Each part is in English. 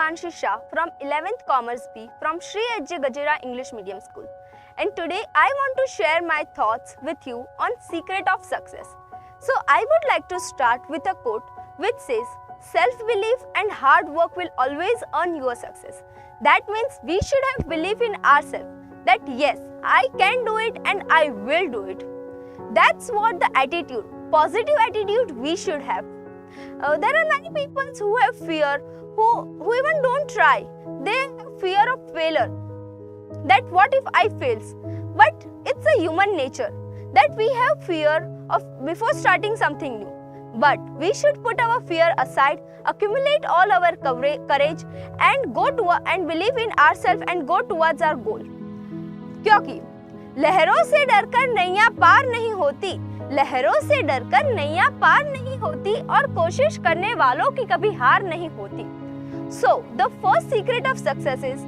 Himanshi Shah from 11th Commerce B from Sri H.J. Gajera English Medium School. And today I want to share my thoughts with you on secret of success. So I would like to start with a quote which says, self-belief and hard work will always earn your success. That means we should have belief in ourselves that yes, I can do it and I will do it. That's what the attitude, positive attitude we should have. There are many people who have fear, who even don't try. They have fear of failure. That what if I fails? But it's a human nature that we have fear of before starting something new. But we should put our fear aside, accumulate all our courage and and believe in ourselves and go towards our goal. क्योंकि लहरों से डरकर नैया पार नहीं होती, लहरों से डरकर नैया पार नहीं होती और कोशिश करने वालों की कभी हार नहीं होती. So the first secret of success is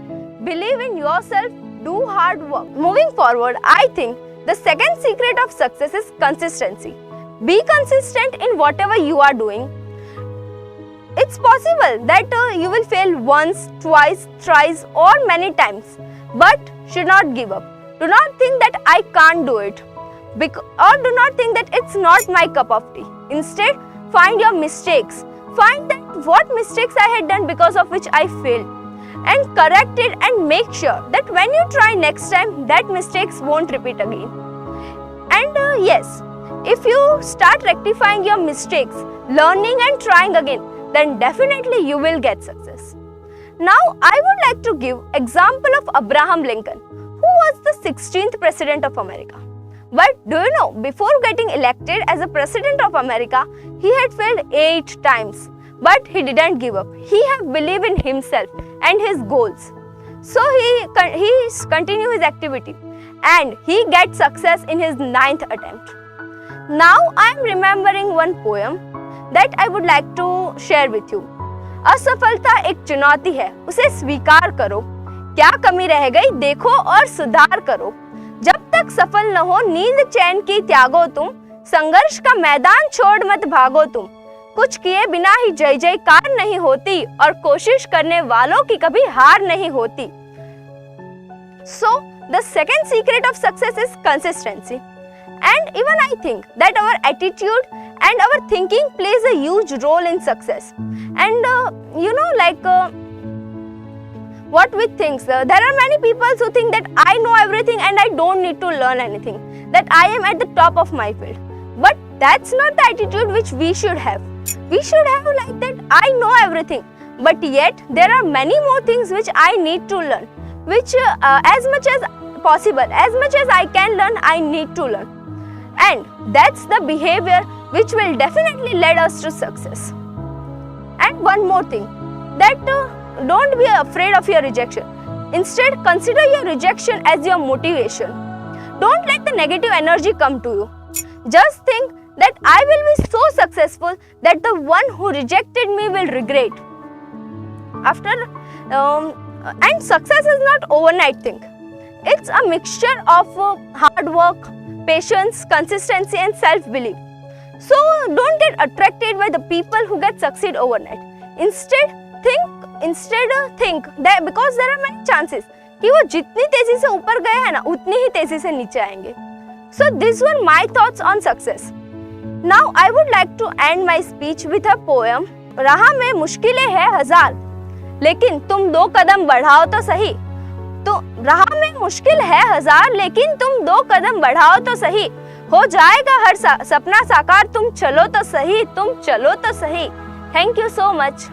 believe in yourself, do hard work. Moving forward, I think the second secret of success is consistency. Be consistent in whatever you are doing. It's possible that you will fail once, twice, thrice or many times, but should not give up. Do not think that I can't do it, or do not think that it's not my cup of tea. Instead, find your mistakes. Find that what mistakes I had done because of which I failed and correct it and make sure that when you try next time, that mistakes won't repeat again. And yes, if you start rectifying your mistakes, learning and trying again, then definitely you will get success. Now, I would like to give example of Abraham Lincoln, who was the 16th President of America. But do you know, before getting elected as a President of America, he had failed 8 times. But he didn't give up. He had believed in himself and his goals. So he continued his activity and he gets success in his 9th attempt. Now I am remembering one poem that I would like to share with you. असफलता एक चुनौती है, उसे स्वीकार करो. क्या कमी रह गई देखो और सुधार करो. जब तक सफल न हो नींद चैन की त्यागो तुम, संघर्ष का मैदान छोड़ मत भागो तुम. कुछ किए बिना ही जय जयकार नहीं होती और कोशिश करने वालों की कभी हार नहीं होती. So the second secret of success is consistency. And even I think that our attitude and our thinking plays a huge role in success. And what we think, there are many people who think that I know everything and I don't need to learn anything, that I am at the top of my field. But that's not the attitude which we should have. We should have like that I know everything, but yet there are many more things which I need to learn, which as much as possible, as much as I can learn, I need to learn. And that's the behavior which will definitely lead us to success. And one more thing, that don't be afraid of your rejection. Instead, consider your rejection as your motivation. Don't let the negative energy come to you. Just think that I will be so successful that the one who rejected me will regret. And success is not overnight thing. It's a mixture of hard work, patience, consistency and self-belief. So don't get attracted by the people who get succeed overnight. Instead think that because there are many chances कि वो जितनी तेजी से ऊपर गए हैं ना, उतनी ही तेजी से नीचे आएंगे. So these were my thoughts on success. Now I would like to end my speech with a poem. राह में मुश्किलें हैं हजार, लेकिन तुम 2 कदम बढ़ाओ तो सही. तो राह में मुश्किल है हजार, लेकिन तुम 2 कदम बढ़ाओ तो सही. हो जाएगा हर सपना साकार, तुम चलो तो सही, तुम चलो तो सही. Thank you so much.